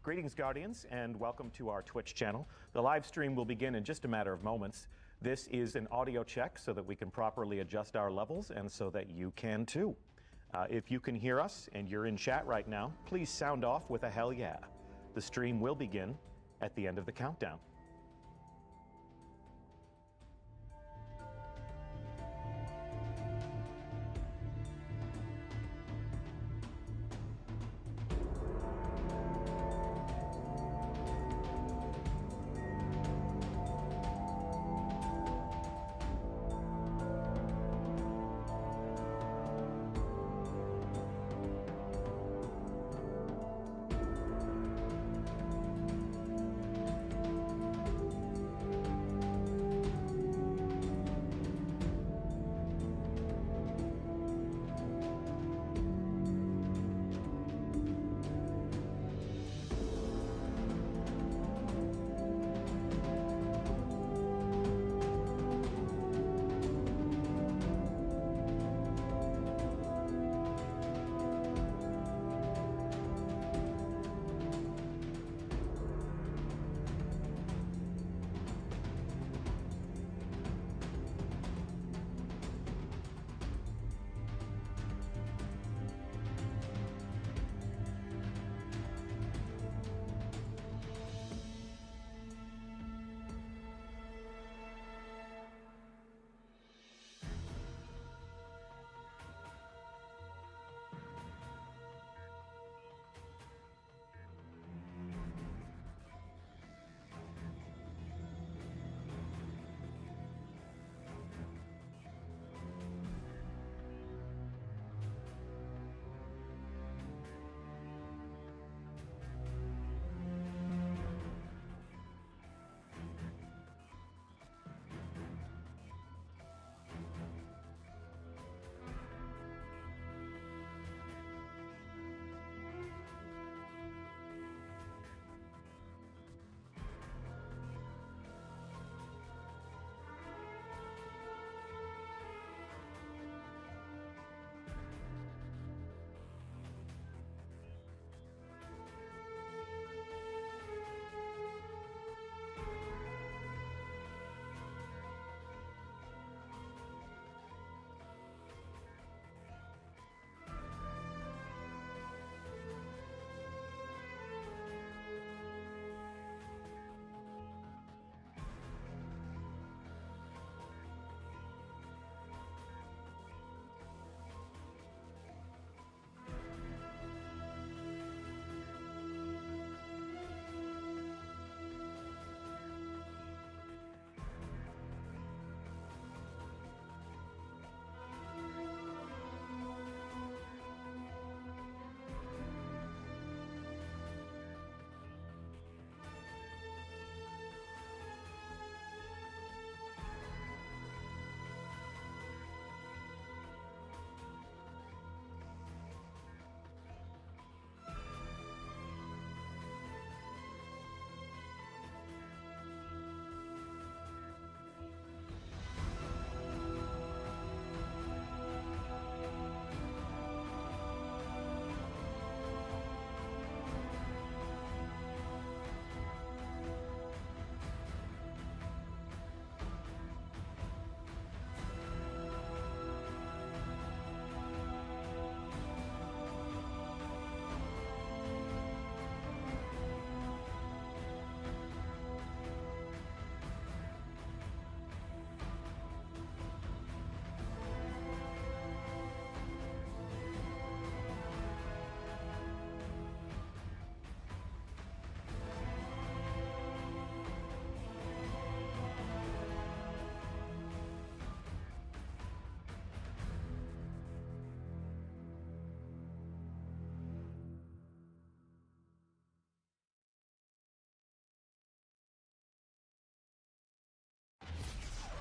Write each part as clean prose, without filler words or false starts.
Greetings, Guardians, and welcome to our Twitch channel. The live stream will begin in just a matter of moments. This is an audio check so that we can properly adjust our levels and so that you can too. If you can hear us and you're in chat right now, please sound off with a hell yeah. The stream will begin at the end of the countdown.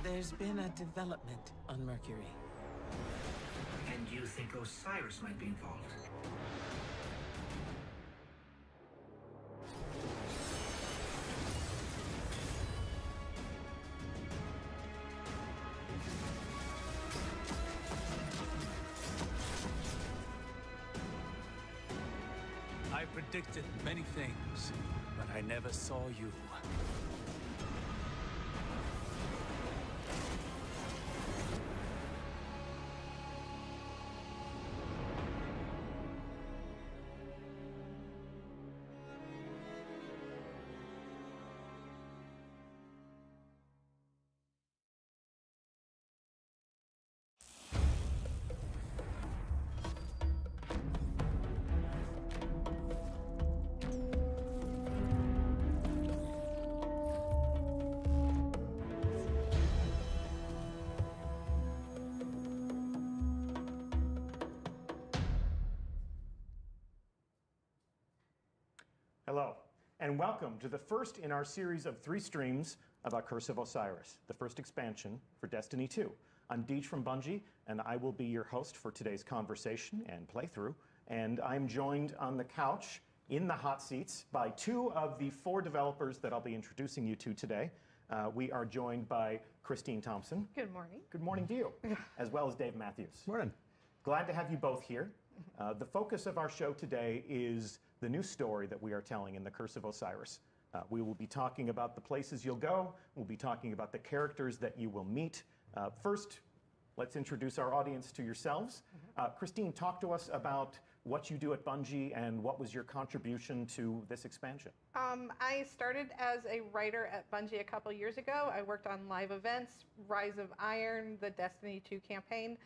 There's been a development on Mercury. And you think OSIRIS might be involved? I predicted many things, but I never saw you. Hello, and welcome to the first in our series of 3 streams about Curse of Osiris, the first expansion for Destiny 2. I'm Deej from Bungie, and I will be your host for today's conversation and playthrough. And I'm joined on the couch in the hot seats by 2 of the 4 developers that I'll be introducing you to today. We are joined by Christine Thompson. Good morning. Good morning to you, as well as Dave Matthews. Morning. Glad to have you both here. The focus of our show today is the new story that we are telling in the Curse of Osiris. We will be talking about the places you'll go. We'll be talking about the characters that you will meet. First, let's introduce our audience to yourselves. Christine, talk to us about what you do at Bungie and what was your contribution to this expansion. I started as a writer at Bungie a couple years ago. I worked on live events, Rise of Iron, the Destiny 2 campaign.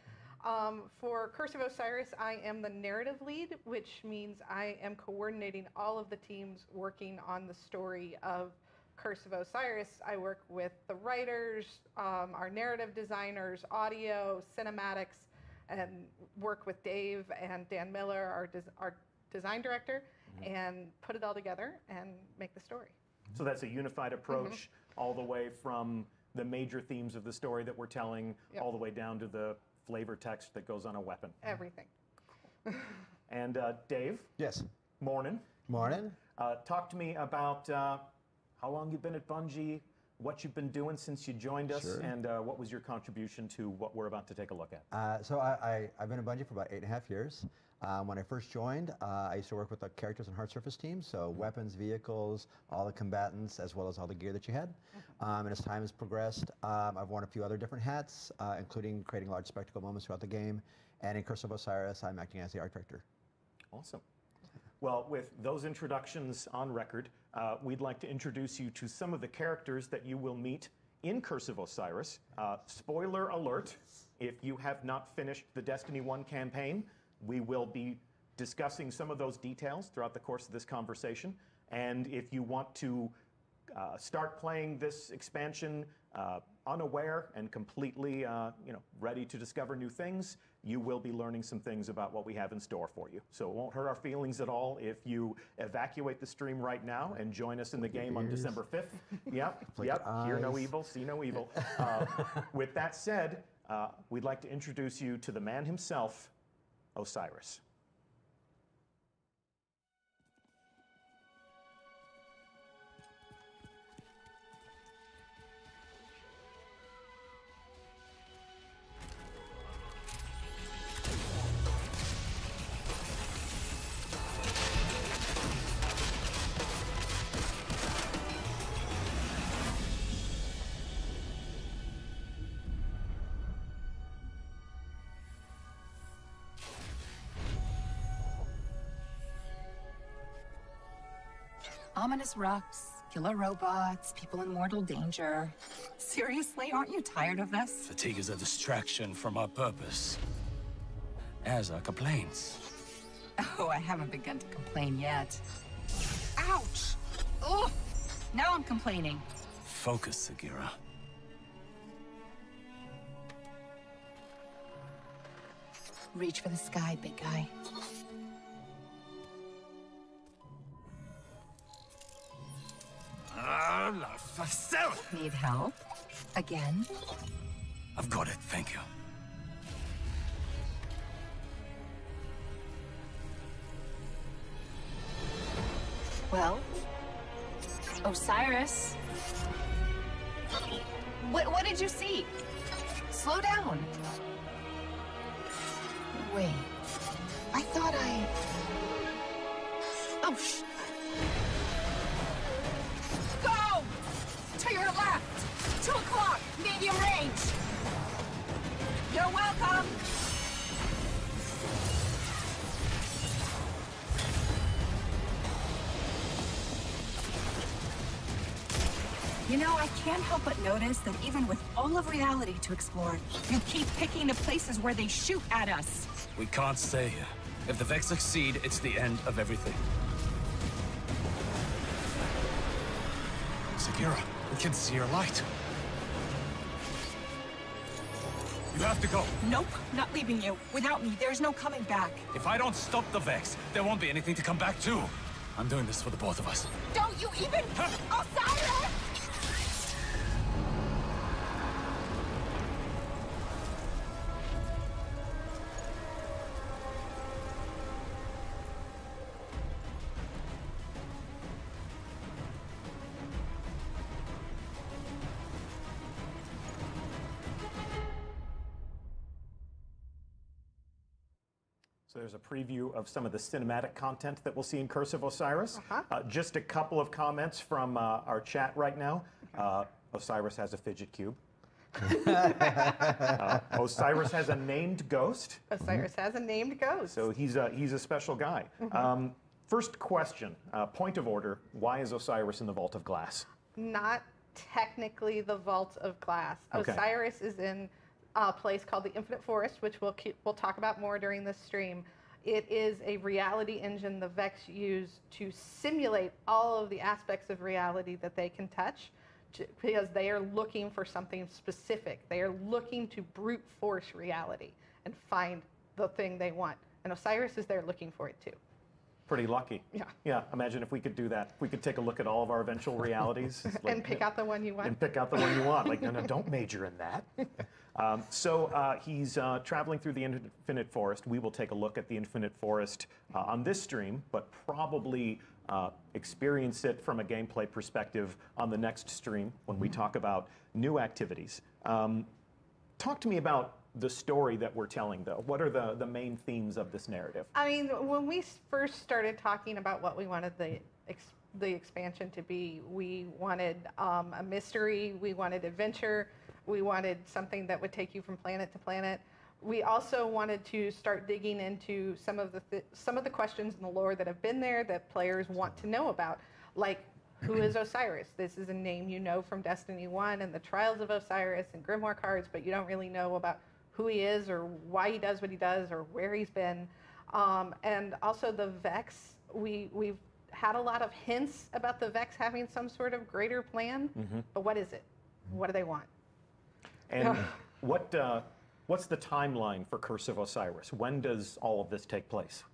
For Curse of Osiris, I am the narrative lead, which means I am coordinating all of the teams working on the story of Curse of Osiris. I work with the writers, our narrative designers, audio, cinematics, and work with Dave and Dan Miller, our design director, and put it all together and make the story. So that's a unified approach all the way from the major themes of the story that we're telling all the way down to the flavor text that goes on a weapon. Everything. And Dave? Yes. Morning. Morning. Talk to me about how long you've been at Bungie, what you've been doing since you joined us, Sure. and what was your contribution to what we're about to take a look at. So I've been at Bungie for about 8.5 years. When I first joined, I used to work with the characters and hard surface teams, so weapons, vehicles, all the combatants, as well as all the gear that you had. And as time has progressed, I've worn a few other different hats, including creating large spectacle moments throughout the game. And in Curse of Osiris, I'm acting as the art director. Awesome. Well, with those introductions on record, we'd like to introduce you to some of the characters that you will meet in Curse of Osiris. Spoiler alert, if you have not finished the Destiny 1 campaign, we will be discussing some of those details throughout the course of this conversation. And if you want to start playing this expansion unaware and completely ready to discover new things, you will be learning some things about what we have in store for you. So it won't hurt our feelings at all if you evacuate the stream right now and join us in the game on December 5th. Yep, hear no evil, see no evil. With that said, we'd like to introduce you to the man himself, Osiris. Ominous rocks, killer robots, people in mortal danger. Seriously, aren't you tired of this? Fatigue is a distraction from our purpose. As are complaints. Oh, I haven't begun to complain yet. Ouch! Ugh! Now I'm complaining. Focus, Sagira. Reach for the sky, big guy. Need help? Again? I've got it, thank you. Well, Osiris. What did you see? Slow down. Wait. I thought Oh, Go! To your left! 2 o'clock, medium range! You're welcome! You know, I can't help but notice that even with all of reality to explore, you keep picking the places where they shoot at us. We can't stay here. If the Vex succeed, it's the end of everything. Sagira, we can see your light. You have to go. Nope, not leaving you. Without me, there's no coming back. If I don't stop the Vex, there won't be anything to come back to. I'm doing this for the both of us. Don't you even... Osiris! So there's a preview of some of the cinematic content that we'll see in Curse of Osiris. Just a couple of comments from our chat right now. Osiris has a fidget cube. Osiris has a named ghost. Osiris has a named ghost. So he's a special guy. First question, point of order, why is Osiris in the Vault of Glass? Not technically the Vault of Glass. Okay. Osiris is in a place called the Infinite Forest, which we'll talk about more during this stream. It is a reality engine the Vex use to simulate all of the aspects of reality that they can touch, because they are looking for something specific. They are looking to brute force reality and find the thing they want. And Osiris is there looking for it too. Pretty lucky. Yeah. Yeah, imagine if we could do that. If we could take a look at all of our eventual realities. And pick out the one you want. And pick out the one you want. Like, no, don't major in that. He's traveling through the Infinite Forest. We will take a look at the Infinite Forest on this stream, but probably experience it from a gameplay perspective on the next stream when we talk about new activities. Talk to me about the story that we're telling, though. What are the main themes of this narrative? I mean, when we first started talking about what we wanted the expansion to be, we wanted a mystery, we wanted adventure, we wanted something that would take you from planet to planet. We also wanted to start digging into some of the questions in the lore that have been there that players want to know about, like who is Osiris? This is a name you know from Destiny 1 and the Trials of Osiris and Grimoire cards, but you don't really know about who he is or why he does what he does or where he's been. And also the Vex, we've had a lot of hints about the Vex having some sort of greater plan, but what is it? What do they want? And what's the timeline for Curse of Osiris? When does all of this take place?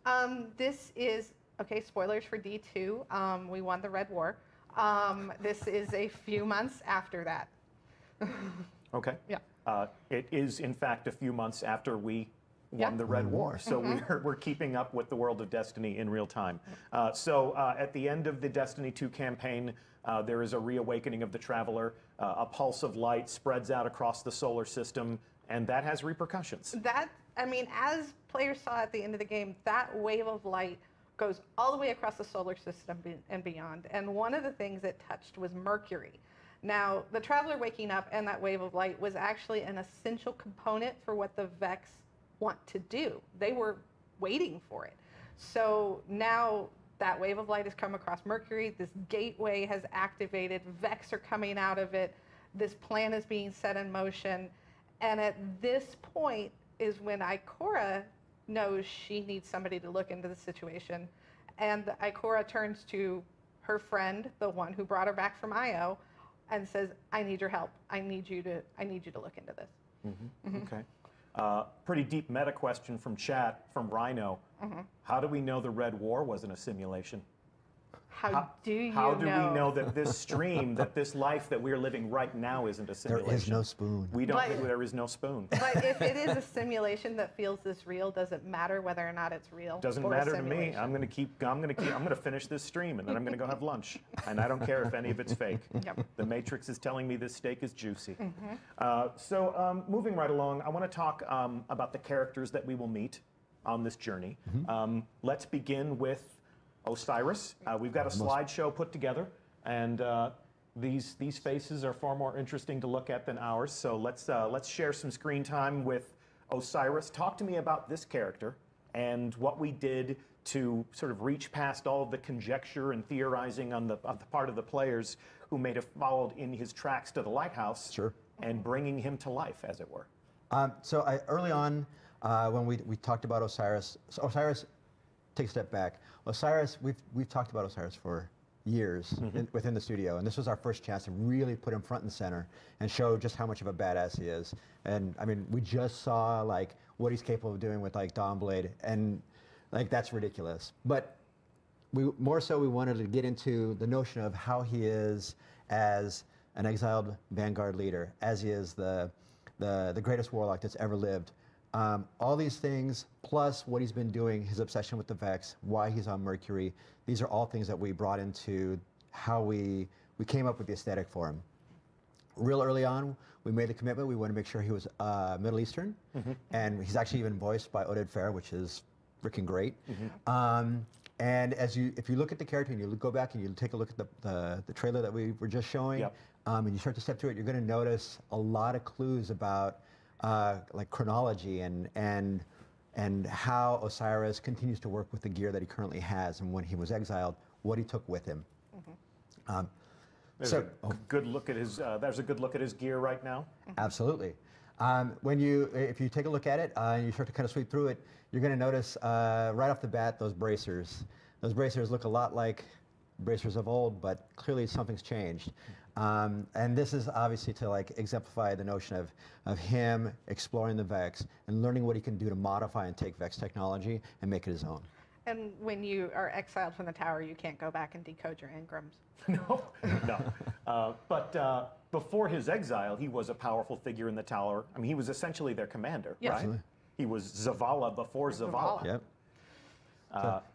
This is, okay, spoilers for D2. We won the Red War. This is a few months after that. Okay. Yeah. It is, in fact, a few months after we won the Red War. So we're keeping up with the world of Destiny in real time. At the end of the Destiny 2 campaign, there is a reawakening of the Traveler. A pulse of light spreads out across the solar system, and that has repercussions. I mean, as players saw at the end of the game, that wave of light goes all the way across the solar system and beyond. And one of the things it touched was Mercury. Now, the Traveler waking up and that wave of light was actually an essential component for what the Vex want to do. They were waiting for it. So now that wave of light has come across Mercury, this gateway has activated, Vex are coming out of it, this plan is being set in motion, and at this point is when Ikora knows she needs somebody to look into the situation, and Ikora turns to her friend, the one who brought her back from Io, and says, I need your help. I need you to look into this. Okay. Pretty deep meta question from chat, from Rhino. How do we know the Red War wasn't a simulation? How do we know that this stream, that this life that we're living right now isn't a simulation? There is no spoon. We don't think there is no spoon. But if it is a simulation that feels this real, does it matter whether or not it's real? Doesn't matter to me. I'm going to finish this stream and then I'm going to go have lunch. And I don't care if any of it's fake. Yep. The Matrix is telling me this steak is juicy. Moving right along, I want to talk about the characters that we will meet on this journey. Let's begin with Osiris. We've got a slideshow put together, and these faces are far more interesting to look at than ours. So let's share some screen time with Osiris. Talk to me about this character and what we did to sort of reach past all of the conjecture and theorizing on the part of the players who may have followed in his tracks to the lighthouse, Sure. and bringing him to life, as it were. Early on, when we talked about Osiris, take a step back. Osiris, we've talked about Osiris for years within the studio, and this was our first chance to really put him front and center and show just how much of a badass he is. And I mean, we just saw like what he's capable of doing with like Dawnblade, and like that's ridiculous. But we wanted to get into the notion of how he is as an exiled Vanguard leader, as he is the greatest warlock that's ever lived. All these things, plus what he's been doing, his obsession with the Vex, why he's on Mercury, these are all things that we brought into how we came up with the aesthetic for him. Real early on, we made the commitment. We wanted to make sure he was Middle Eastern, and he's actually even voiced by Oded Fehr, which is freaking great. And if you look at the character and you go back and you take a look at the trailer that we were just showing, and you start to step through it, you're going to notice a lot of clues about like chronology and how Osiris continues to work with the gear that he currently has, and when he was exiled, what he took with him. There's a good look at his. There's a good look at his gear right now. Absolutely. If you take a look at it and you start to kind of sweep through it, you're going to notice right off the bat those bracers. Those bracers look a lot like bracers of old, but clearly something's changed. And this is obviously to like exemplify the notion of him exploring the Vex and learning what he can do to modify and take Vex technology and make it his own. And when you are exiled from the tower, you can't go back and decode your engrams. No. But before his exile, he was a powerful figure in the tower. I mean, he was essentially their commander, Yes. right? Absolutely. He was Zavala before Zavala. Yep.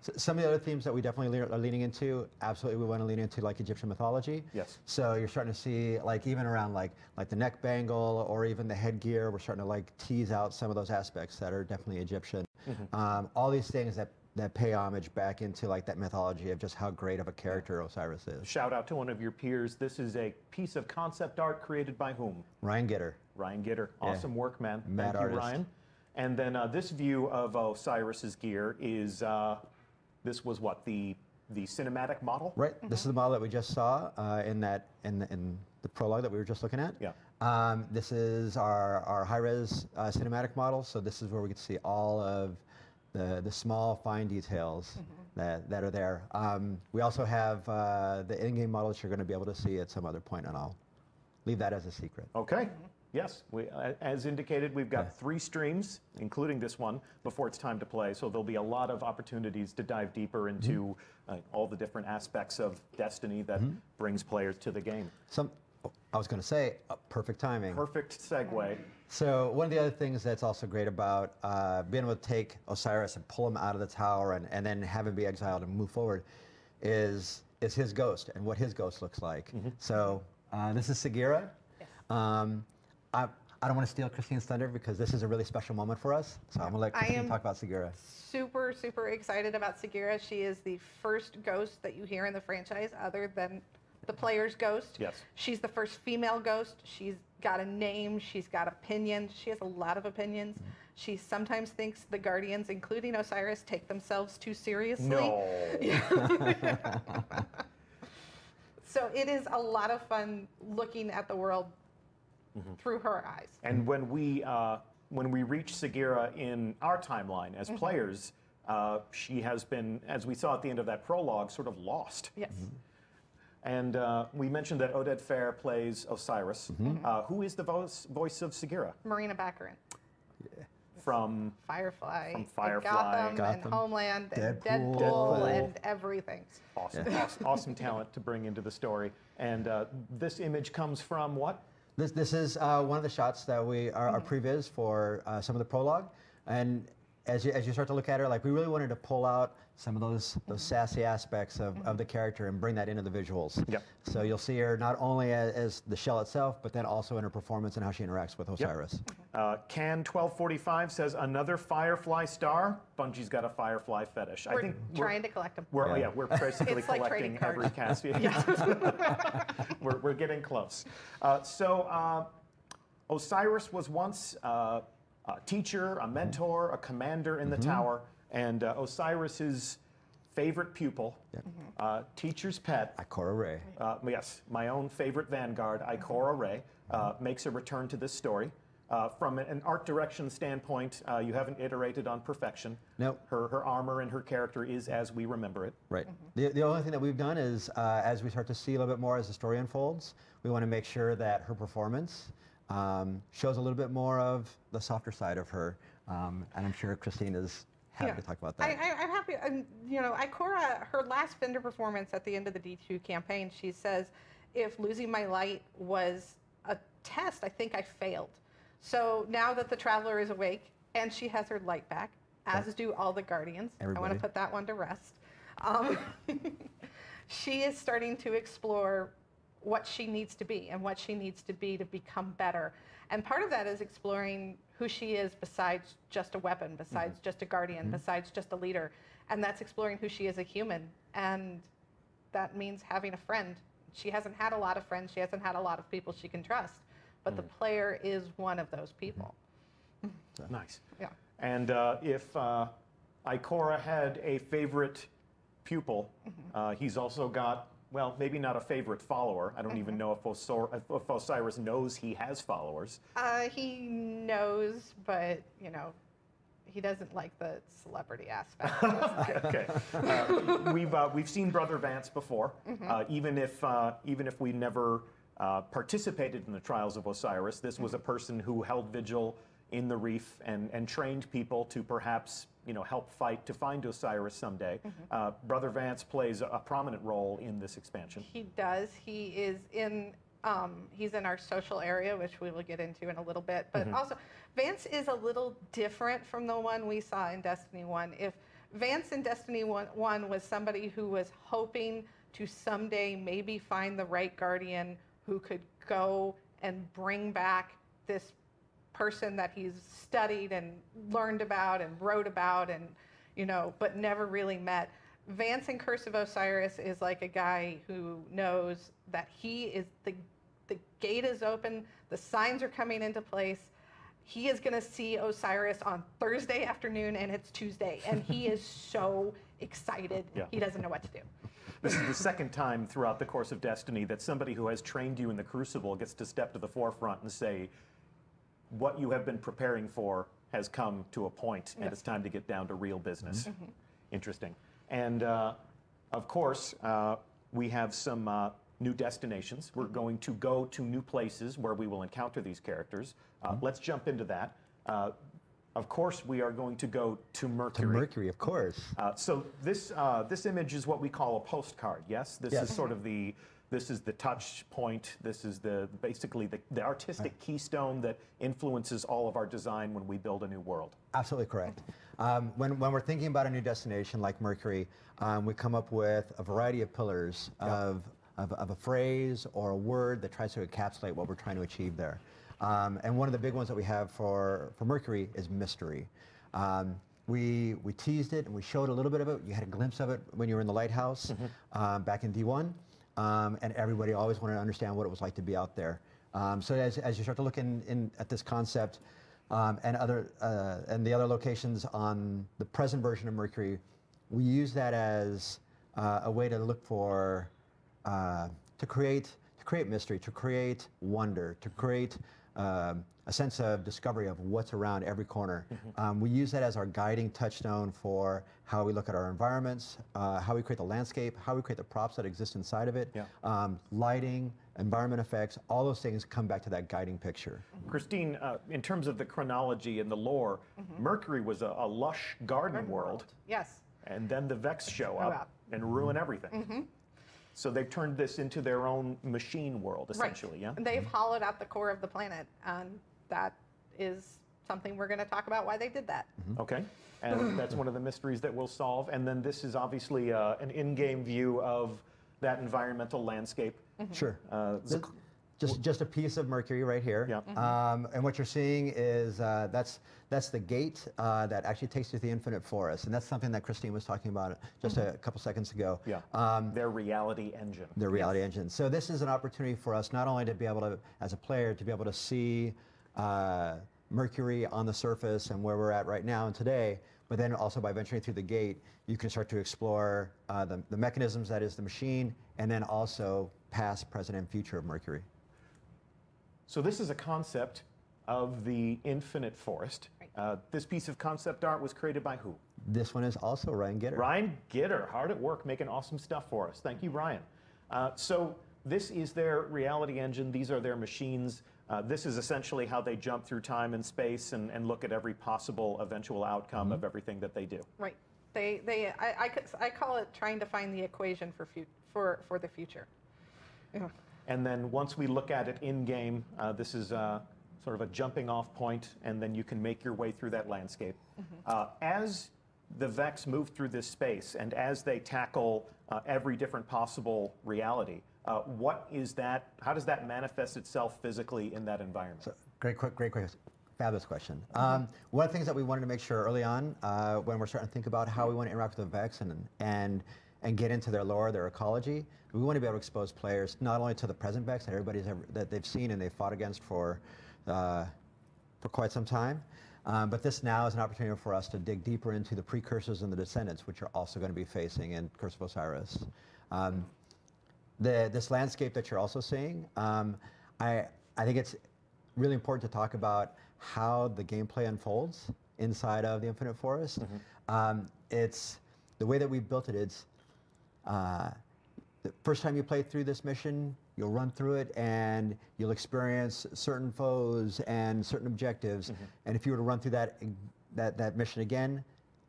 So some of the other themes that we definitely are leaning into, absolutely we want to lean into like Egyptian mythology. Yes. So you're starting to see like even around like the neck bangle or even the headgear, we're starting to like tease out some of those aspects that are definitely Egyptian. All these things that pay homage back into like that mythology of just how great of a character Osiris is. Shout out to one of your peers. This is a piece of concept art created by whom? Ryan Gitter. Ryan Gitter. Awesome work, man. Mad Thank you, artist. Ryan. And then this view of Osiris's gear is, this was what, the cinematic model? Right. This is the model that we just saw in the prologue that we were just looking at. Yeah. This is our high-res cinematic model. So this is where we get to see all of the small, fine details that are there. We also have the in-game model that you're going to be able to see at some other point, and I'll leave that as a secret. Okay. Yes, as indicated, we've got 3 streams, including this one, before it's time to play. So there'll be a lot of opportunities to dive deeper into all the different aspects of Destiny that brings players to the game. I was going to say, perfect timing. Perfect segue. So one of the other things that's also great about being able to take Osiris and pull him out of the tower and then have him be exiled and move forward is his ghost and what his ghost looks like. So this is Sagira. Yes. I don't want to steal Christine's thunder because this is a really special moment for us. So I'm going to let Christine talk about Sagira. Super, super excited about Sagira. She is the first ghost that you hear in the franchise other than the player's ghost. Yes. She's the first female ghost. She's got a name. She's got opinions. She has a lot of opinions. She sometimes thinks the Guardians, including Osiris, take themselves too seriously. No. So it is a lot of fun looking at the world through her eyes. And when we reach Sagira in our timeline as players, she has been, as we saw at the end of that prologue, sort of lost. Yes. And we mentioned that Oded Fehr plays Osiris. Who is the voice of Sagira? Marina Baccarin. From Firefly. From Firefly. And Gotham. and Homeland. And Deadpool. Deadpool. And everything. Awesome, awesome talent to bring into the story. And this image comes from what? This is one of the shots that we are previs for some of the prologue, and as you start to look at her, like we really wanted to pull out some of those sassy aspects of the character and bring that into the visuals. Yep. So you'll see her not only as the shell itself, but then also in her performance and how she interacts with Osiris. Can1245 says another Firefly star. Bungie's got a Firefly fetish. We're trying to collect them. We're basically It's like collecting trading cards. every cast. We're getting close. Osiris was once a teacher, a mentor, a commander in the tower, and Osiris's favorite pupil, teacher's pet. Ikora Rey. Yes, my own favorite vanguard, Ikora Rey, makes a return to this story. From an art direction standpoint, you haven't iterated on perfection. Nope. Her armor and her character is as we remember it. Right. The only thing that we've done is, as we start to see a little bit more as the story unfolds, we want to make sure that her performance shows a little bit more of the softer side of her. And I'm sure Christine is happy to talk about that. I'm happy. You know, Ikora, her last Fender performance at the end of the D2 campaign, she says, if losing my light was a test, I think I failed. So now that the Traveler is awake and she has her light back, as do all the Guardians, Everybody. I want to put that one to rest. She is starting to explore what she needs to be and what she needs to be to become better. And part of that is exploring who she is besides just a weapon, besides just a Guardian, besides just a leader. And that's exploring who she is as a human. And that means having a friend. She hasn't had a lot of friends. She hasn't had a lot of people she can trust. But the player is one of those people. Nice. Yeah. And if Ikora had a favorite pupil, he's also got, well, maybe not a favorite follower. I don't even know if Osiris knows he has followers. He knows, but, you know, he doesn't like the celebrity aspect. Okay. We've seen Brother Vance before. Even if we never participated in the trials of Osiris, this was a person who held vigil in the reef and trained people to perhaps, you know, help fight to find Osiris someday. Brother Vance plays a prominent role in this expansion. He does. He is in. He's in our social area, which we will get into in a little bit. But also, Vance is a little different from the one we saw in Destiny 1. If Vance in Destiny 1 was somebody who was hoping to someday maybe find the right Guardian who could go and bring back this person that he's studied and learned about and wrote about and, you know, but never really met. Vance in Curse of Osiris is like a guy who knows that he is the gate is open, the signs are coming into place. He is going to see Osiris on Thursday afternoon and it's Tuesday, and he is so excited. He doesn't know what to do. This is the second time throughout the course of Destiny that somebody who has trained you in the Crucible gets to step to the forefront and say, what you have been preparing for has come to a point, and it's time to get down to real business. Interesting. And of course, we have some new destinations. We're going to go to new places where we will encounter these characters. Let's jump into that. Of course, we are going to go to Mercury. To Mercury, of course. So this image is what we call a postcard. Yes, this is sort of the touch point. This is basically the artistic keystone that influences all of our design when we build a new world. Absolutely correct. When we're thinking about a new destination like Mercury, we come up with a variety of pillars of a phrase or a word that tries to encapsulate what we're trying to achieve there. And one of the big ones that we have for Mercury is mystery. We teased it and we showed a little bit of it. You had a glimpse of it when you were in the lighthouse back in D1. And everybody always wanted to understand what it was like to be out there. So as you start to look at this concept and the other locations on the present version of Mercury, we use that as a way to look for, to create mystery, to create wonder, to create a sense of discovery of what's around every corner. We use that as our guiding touchstone for how we look at our environments, how we create the landscape, how we create the props that exist inside of it, lighting, environment effects, all those things come back to that guiding picture. Christine, in terms of the chronology and the lore, Mercury was a lush garden world. Yes. And then the Vex show up and ruin everything. So they've turned this into their own machine world, essentially, yeah? And they've hollowed out the core of the planet, and that is something we're going to talk about why they did that. Okay. and that's one of the mysteries that we'll solve. And then this is obviously an in-game view of that environmental landscape. Sure. Just a piece of Mercury right here. Yeah. And what you're seeing is that's the gate that actually takes you to the infinite forest, and that's something that Christine was talking about just a couple seconds ago. Yeah. Their reality engine. Their reality engine. So this is an opportunity for us not only to be able to, as a player, to be able to see Mercury on the surface and where we're at right now and today, but then also by venturing through the gate, you can start to explore the mechanisms that is the machine, and then also past, present, and future of Mercury. So this is a concept of the infinite forest. Right. This piece of concept art was created by who? This one is also Ryan Gitter. Ryan Gitter, hard at work making awesome stuff for us. Thank you, Ryan. So this is their reality engine. These are their machines. This is essentially how they jump through time and space and look at every possible eventual outcome of everything that they do. Right. I call it trying to find the equation for the future. Yeah. And then once we look at it in-game, this is sort of a jumping off point, and then you can make your way through that landscape. As the Vex move through this space, and as they tackle every different possible reality, what is that? How does that manifest itself physically in that environment? So, great question. Fabulous question. One of the things that we wanted to make sure early on, when we're starting to think about how we want to interact with the Vex and get into their lore, their ecology, we want to be able to expose players not only to the present Vex that they've seen and they've fought against for quite some time, but this now is an opportunity for us to dig deeper into the precursors and the descendants, which are also going to be facing in Curse of Osiris. This landscape that you're also seeing, I think it's really important to talk about how the gameplay unfolds inside of the Infinite Forest. It's the way that we built it. It's the first time you play through this mission, you'll run through it and you'll experience certain foes and certain objectives. And if you were to run through that mission again,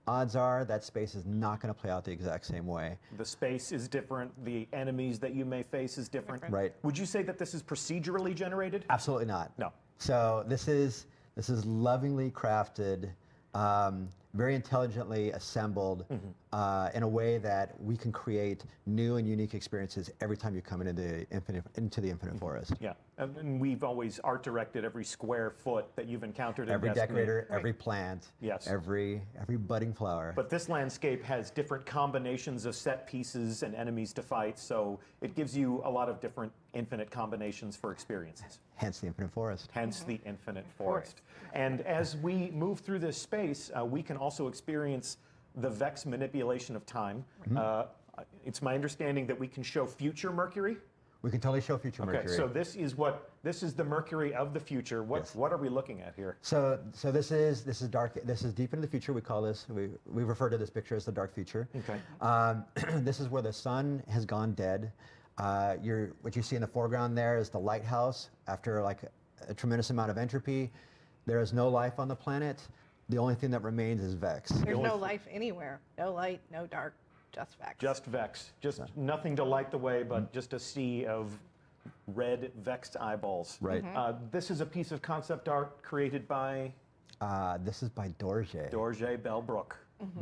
odds are that space is not going to play out the exact same way. The space is different. The enemies that you may face is different. Right. Would you say that this is procedurally generated? Absolutely not. No. So this is lovingly crafted, very intelligently assembled in a way that we can create new and unique experiences every time you come into the Infinite Forest. Yeah, and we've always art directed every square foot that you've encountered. Every in Destiny. decorator, every plant, yes, every budding flower. But this landscape has different combinations of set pieces and enemies to fight, so it gives you a lot of different infinite combinations for experiences. Hence the Infinite Forest. Hence the Infinite Forest. And as we move through this space, we can also experience the Vex manipulation of time. It's my understanding that we can show future Mercury. We can totally show future Mercury. Okay, so this is the Mercury of the future. What are we looking at here? So this is dark. This is deep into the future. We call this. We refer to this picture as the dark future. Okay. This is where the sun has gone dead. What you see in the foreground there is the lighthouse. After like a tremendous amount of entropy, there is no life on the planet. The only thing that remains is Vex. There's no life anywhere. No light, no dark, just Vex. Just Vex. Just nothing to light the way, but just a sea of red vexed eyeballs. Right. This is a piece of concept art created by? This is by Dorje. Dorje Bellbrook.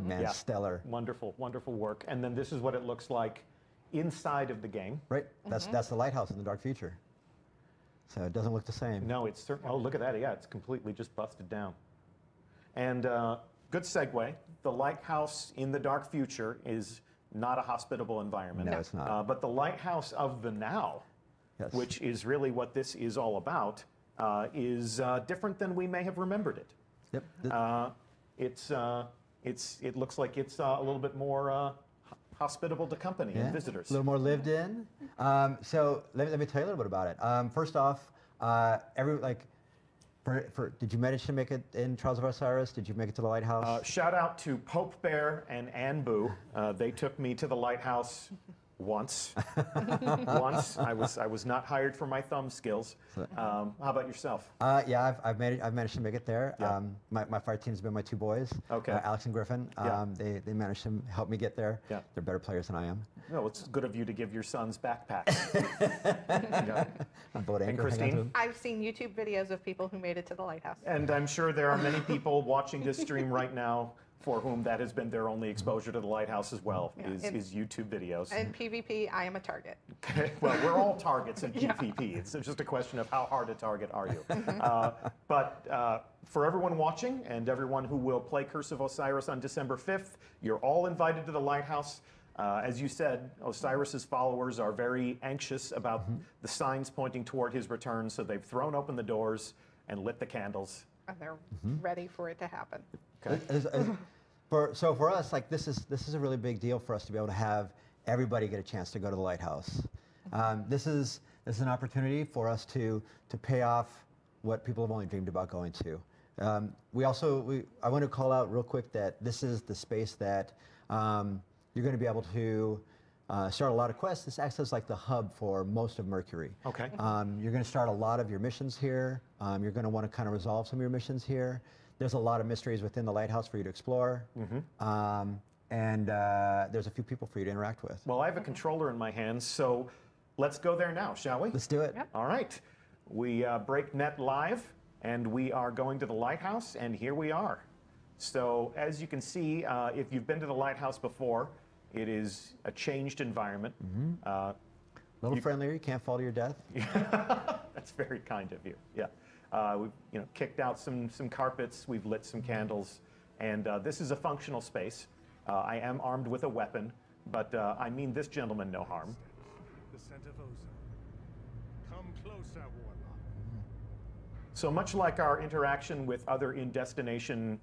Man, stellar. Wonderful, wonderful work. And then this is what it looks like inside of the game. Right. That's the lighthouse in the dark future. So it doesn't look the same. No, it's certainly. Oh, look at that. Yeah, it's completely just busted down. And good segue. The lighthouse in the dark future is not a hospitable environment. No, it's not. But the lighthouse of the now, which is really what this is all about, is different than we may have remembered it. Yep. It looks like it's a little bit more hospitable to company and visitors. A little more lived in. So let me tell you a little bit about it. First off, did you manage to make it in Trials of Osiris? Did you make it to the lighthouse? Shout out to Pope Bear and Anbu. They took me to the lighthouse once. I was not hired for my thumb skills. How about yourself? Yeah, I've managed to make it there. Yeah. My fire team's been my two boys. Okay. Alex and Griffin. They managed to help me get there. Yeah. They're better players than I am. No, it's good of you to give your sons backpacks. And Christine? I've seen YouTube videos of people who made it to the lighthouse. And I'm sure there are many people watching this stream right now for whom that has been their only exposure to the lighthouse as well, is YouTube videos. And PvP, I am a target. Well, we're all targets in PvP. It's just a question of how hard a target are you. But for everyone watching and everyone who will play Curse of Osiris on December 5th, you're all invited to the lighthouse. As you said, Osiris's followers are very anxious about the signs pointing toward his return, so they've thrown open the doors and lit the candles. And they're ready for it to happen. Okay. So for us, like this is a really big deal for us to be able to have everybody get a chance to go to the lighthouse. This is an opportunity for us to pay off what people have only dreamed about going to. I want to call out real quick that this is the space that you're going to be able to start a lot of quests. This acts as like the hub for most of Mercury. Okay. You're going to start a lot of your missions here. You're going to want to kind of resolve some of your missions here. There's a lot of mysteries within the lighthouse for you to explore. And there's a few people for you to interact with. Well, I have a controller in my hands, so let's go there now, shall we? Let's do it. Yep. All right. We break net live, and we are going to the lighthouse, and here we are. So as you can see, if you've been to the lighthouse before, it is a changed environment. A little friendlier, you can't fall to your death. That's very kind of you, yeah. We've kicked out some carpets, we've lit some candles, and this is a functional space. I am armed with a weapon, but I mean this gentleman no harm. The scent of ozone. Come closer, warlock. So much like our interaction with other in-destination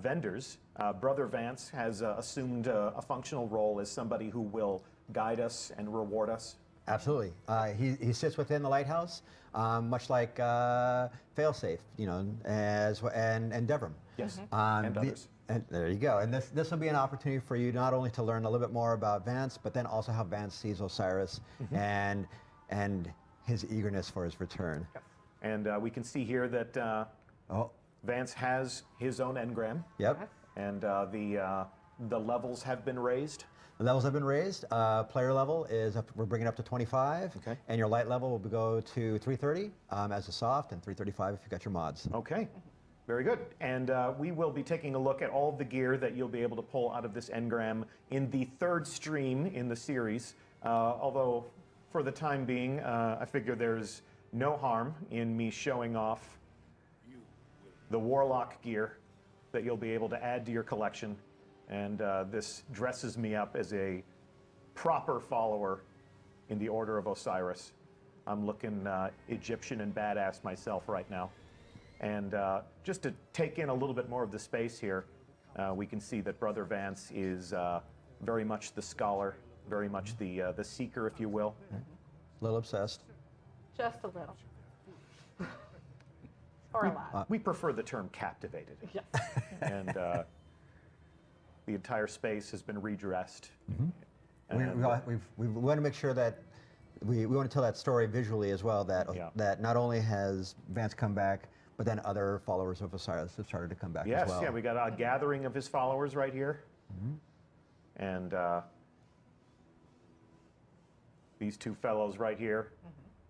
vendors, Brother Vance has assumed a functional role as somebody who will guide us and reward us. Absolutely. He sits within the lighthouse, much like Failsafe, and Devram. Yes, and others. And there you go. And this will be an opportunity for you not only to learn a little bit more about Vance, but then also how Vance sees Osiris and his eagerness for his return. And we can see here that Vance has his own engram. Yep. And the levels have been raised. The levels have been raised. Player level is up, we're bringing it up to 25. Okay. And your light level will go to 330 as a soft, and 335 if you got your mods. Okay. Very good. And we will be taking a look at all of the gear that you'll be able to pull out of this engram in the third stream in the series. Although, for the time being, I figure there's no harm in me showing off the Warlock gear that you'll be able to add to your collection. And this dresses me up as a proper follower in the Order of Osiris. I'm looking Egyptian and badass myself right now. And just to take in a little bit more of the space here, we can see that Brother Vance is very much the scholar, very much the seeker, if you will. A little obsessed. Just a little. Or a lot. We prefer the term captivated. Yes. And the entire space has been redressed. We want to make sure that we want to tell that story visually as well, that that not only has Vance come back, but then other followers of Osiris have started to come back as well. Yes, we got a gathering of his followers right here. And these two fellows right here,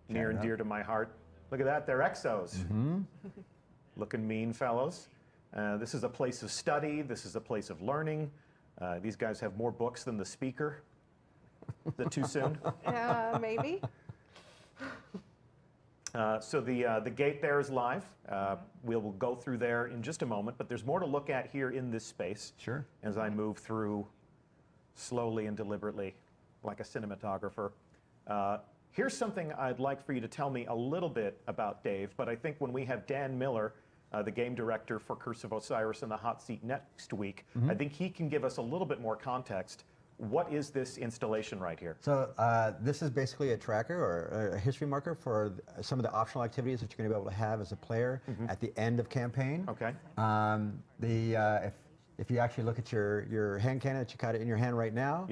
near and dear to my heart. Look at that, they're exos. Looking mean fellows. This is a place of study. This is a place of learning. These guys have more books than the speaker. Is that too soon? Maybe. So the gate there is live. We'll go through there in just a moment, but there's more to look at here in this space. Sure. As I move through slowly and deliberately, like a cinematographer. Here's something I'd like for you to tell me a little bit about, Dave, but I think when we have Dan Miller, the game director for Curse of Osiris, in the hot seat next week, I think he can give us a little bit more context. What is this installation right here? So this is basically a tracker or a history marker for some of the optional activities that you're going to be able to have as a player at the end of campaign. Okay. If you actually look at your hand cannon that you got it in your hand right now,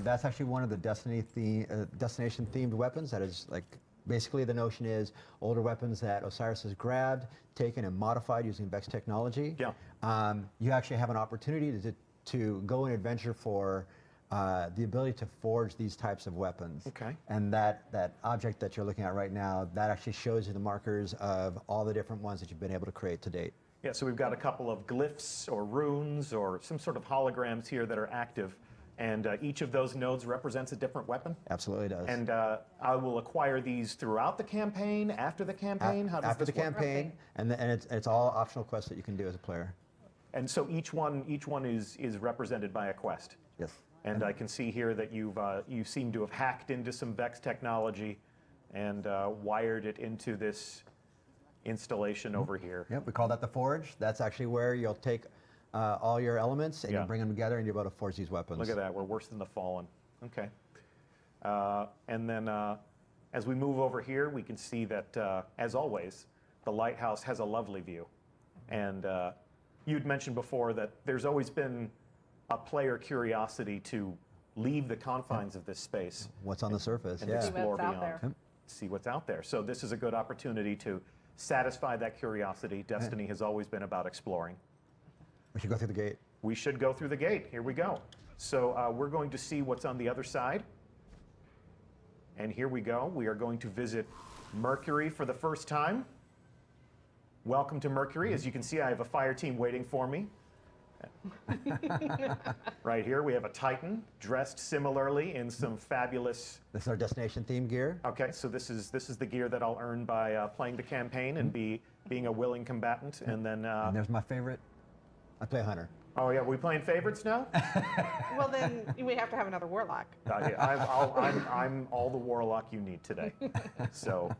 that's actually one of the destination-themed weapons. That is like basically the notion is older weapons that Osiris has grabbed, taken, and modified using Vex technology. You actually have an opportunity to go and adventure for the ability to forge these types of weapons. Okay. And that object that you're looking at right now, that actually shows you the markers of all the different ones that you've been able to create to date. Yeah, so we've got a couple of glyphs or runes or some sort of holograms here that are active. And each of those nodes represents a different weapon? Absolutely does. And I will acquire these throughout the campaign, after the campaign? How does after the this work? campaign, and it's all optional quests that you can do as a player. And so each one is represented by a quest? Yes. And I can see here that you seem to have hacked into some Vex technology and wired it into this installation over here. Yep, we call that the Forge. That's actually where you'll take all your elements and you bring them together and you're able to forge these weapons. Look at that, we're worse than the Fallen. Okay. And then as we move over here, we can see that, as always, the lighthouse has a lovely view. And you'd mentioned before that there's always been a player curiosity to leave the confines of this space. What's on the surface, and yeah. explore See what's out beyond. there. See what's out there. So this is a good opportunity to satisfy that curiosity. Destiny has always been about exploring. We should go through the gate. We should go through the gate. Here we go. So we're going to see what's on the other side. And here we go. We are going to visit Mercury for the first time. Welcome to Mercury. As you can see, I have a fire team waiting for me. Right here, we have a Titan dressed similarly in some fabulous... This is our destination theme gear. Okay, so this is the gear that I'll earn by playing the campaign and being a willing combatant. And then... and there's my favorite. I play Hunter. Oh yeah, we playing favorites now? Well, then we have to have another warlock. I'm all the warlock you need today. So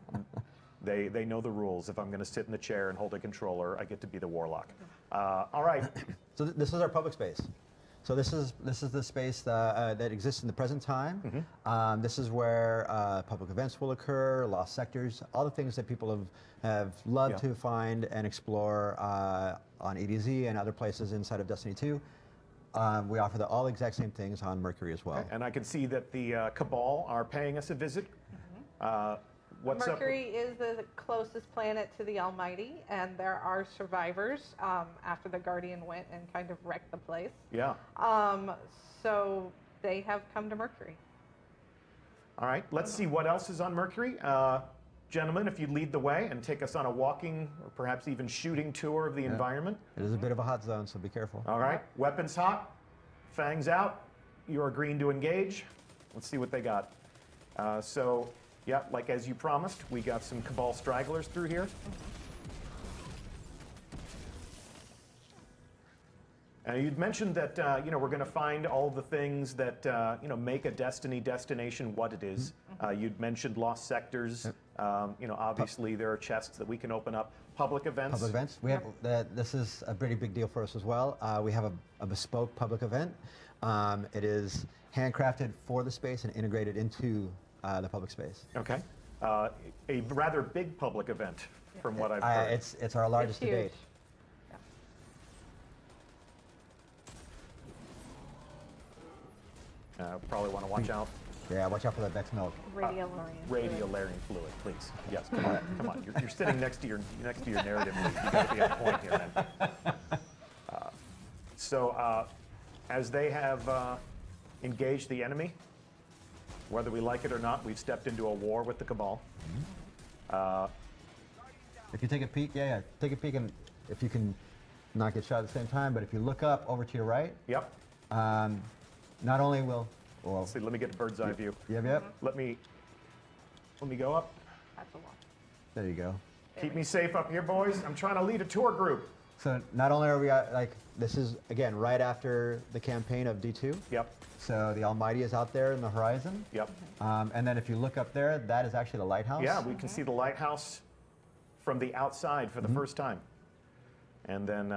they know the rules. If I'm going to sit in the chair and hold a controller, I get to be the warlock. All right. So this is our public space. So this is the space that exists in the present time. This is where public events will occur, lost sectors, all the things that people have loved to find and explore on EDZ and other places inside of Destiny 2. We offer all the exact same things on Mercury as well. Okay. And I can see that the Cabal are paying us a visit. What's Mercury is the closest planet to the Almighty, and there are survivors after the Guardian went and kind of wrecked the place. Yeah. So they have come to Mercury. All right, let's see what else is on Mercury. Gentlemen, if you lead the way and take us on a walking or perhaps even shooting tour of the environment. It is a bit of a hot zone, so be careful. All right, weapons hot, fangs out. You are green to engage. Let's see what they got. Yeah, like as you promised, we got some Cabal stragglers through here. You'd mentioned that we're going to find all the things that make a Destiny destination what it is. You'd mentioned lost sectors. Obviously there are chests that we can open up. Public events. Public events. We have this is a pretty big deal for us as well. We have a bespoke public event. It is handcrafted for the space and integrated into the public space. Okay. A rather big public event, from what I've heard. It's our largest to date. Probably want to watch out. Yeah, watch out for that Vex milk. Radiolarian fluid, please. Yes, come on, come on. You're sitting next to your narrative. You got to be on point here, man. As they have engaged the enemy, whether we like it or not, we've stepped into a war with the Cabal. If you take a peek, take a peek, and if you can not get shot at the same time, but if you look up over to your right, not only will... Well, see, let me get a bird's eye view. Yep. Let me go up. That's a lot. There you go. Keep me safe up here, boys. I'm trying to lead a tour group. So not only are we this is again right after the campaign of D2. Yep. So the Almighty is out there in the horizon. Yep. And then if you look up there, that is actually the lighthouse. Yeah, we can see the lighthouse from the outside for the first time. And then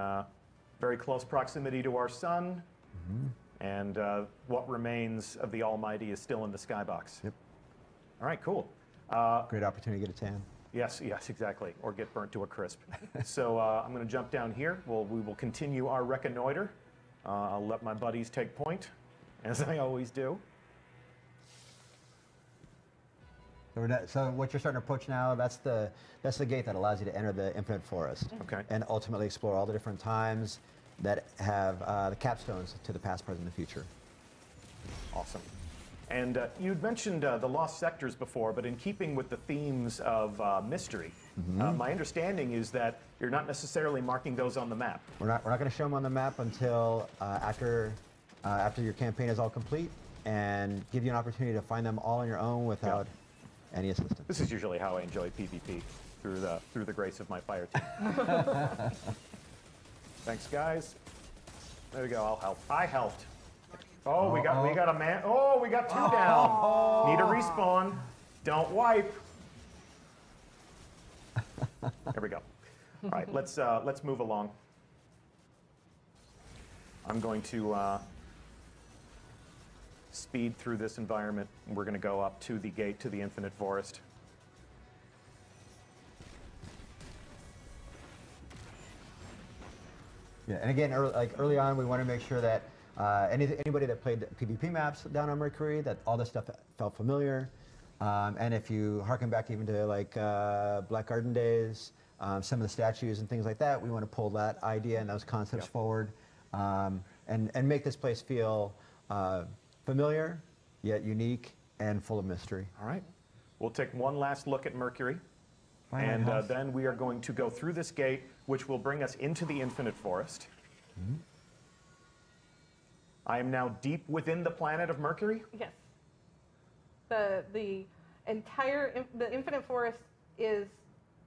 very close proximity to our sun. And what remains of the Almighty is still in the skybox. Yep. All right, cool. Great opportunity to get a tan. Yes, exactly. Or get burnt to a crisp. So I'm going to jump down here. We will continue our reconnoiter. I'll let my buddies take point, as I always do. So what you're starting to approach now, that's the gate that allows you to enter the Infinite Forest. Okay. And ultimately explore all the different times that have the capstones to the past, present, and future. Awesome. And you'd mentioned the lost sectors before, but in keeping with the themes of mystery, my understanding is that you're not necessarily marking those on the map. We're not going to show them on the map until after your campaign is all complete, and give you an opportunity to find them all on your own without any assistance. This is usually how I enjoy PvP, through the grace of my fire team. Thanks, guys. There we go. I'll help. I helped. Oh, we got a man. Oh, we got 2 down. Need a respawn. Don't wipe. There we go. All right, let's move along. I'm going to speed through this environment. We're going to go up to the gate to the Infinite Forest. Yeah, and again, early on, we want to make sure that anybody that played PvP maps down on Mercury, that all this stuff felt familiar. And if you harken back even to like Black Garden days, some of the statues and things like that, we want to pull that idea and those concepts forward, and make this place feel familiar, yet unique and full of mystery. All right. We'll take one last look at Mercury. And then we are going to go through this gate, which will bring us into the Infinite Forest. I am now deep within the planet of Mercury. Yes. The Infinite Forest is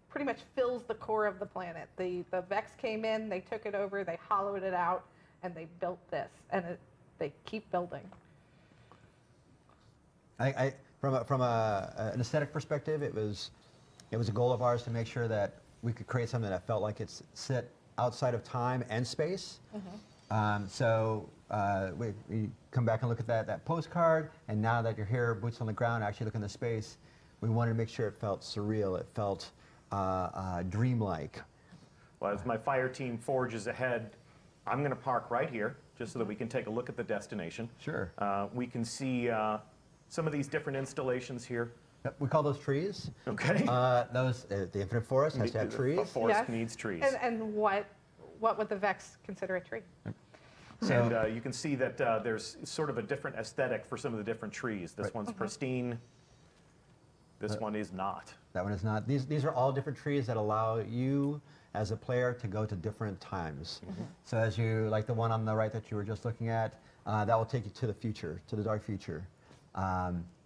pretty much fills the core of the planet. The Vex came in, they took it over, they hollowed it out, and they built this, and they keep building. From an aesthetic perspective, it was a goal of ours to make sure that we could create something that felt like it's set outside of time and space. So we come back and look at that postcard, and now that you're here, boots on the ground, actually looking at the space, we wanted to make sure it felt surreal, it felt dreamlike. Well, as my fire team forges ahead, I'm going to park right here, just so that we can take a look at the destination. Sure. We can see some of these different installations here. We call those trees. Okay. The Infinite Forest has to have trees. The forest needs trees. And what would the Vex consider a tree? So, and you can see that there's sort of a different aesthetic for some of the different trees. This one's pristine. This one is not. That one is not. These are all different trees that allow you as a player to go to different times. So as you, like the one on the right that you were just looking at, that will take you to the future, to the dark future.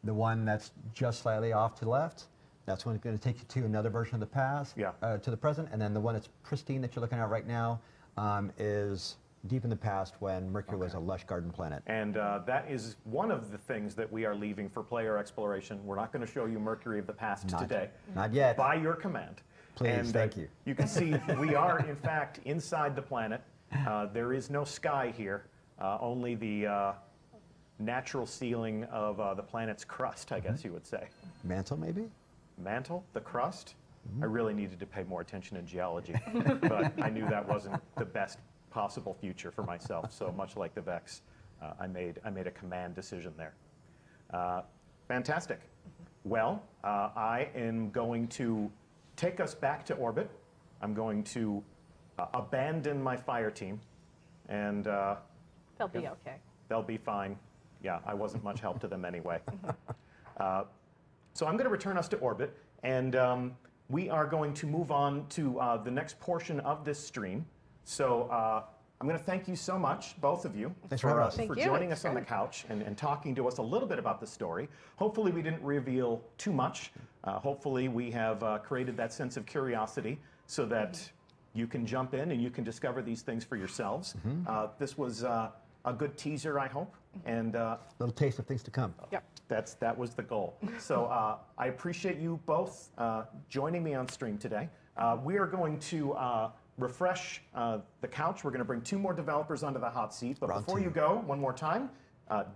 The one that's just slightly off to the left, that's going to take you to another version of the past, to the present, and then the one that's pristine that you're looking at right now is deep in the past when Mercury was a lush garden planet. And that is one of the things that we are leaving for player exploration. We're not going to show you Mercury of the past today. Not yet. By your command. Please, and, thank you. You can see we are, in fact, inside the planet. There is no sky here, only the natural ceiling of the planet's crust, I guess you would say. Mantle, maybe? Mantle? The crust? I really needed to pay more attention in geology, but I knew that wasn't the best possible future for myself. So much like the Vex, I made a command decision there. Fantastic. Well, I am going to take us back to orbit. I'm going to abandon my fire team, and they'll be okay. They'll be fine. Yeah, I wasn't much help to them anyway. So I'm going to return us to orbit, and we are going to move on to the next portion of this stream. So I'm going to thank you so much, both of you, for joining us on the couch and talking to us a little bit about the story. Hopefully we didn't reveal too much. Hopefully we have created that sense of curiosity so that you can jump in and you can discover these things for yourselves. This was a good teaser, I hope. And little taste of things to come. Yep. That was the goal. So I appreciate you both joining me on stream today. We are going to refresh the couch. We're going to bring 2 more developers onto the hot seat. But before you go, one more time,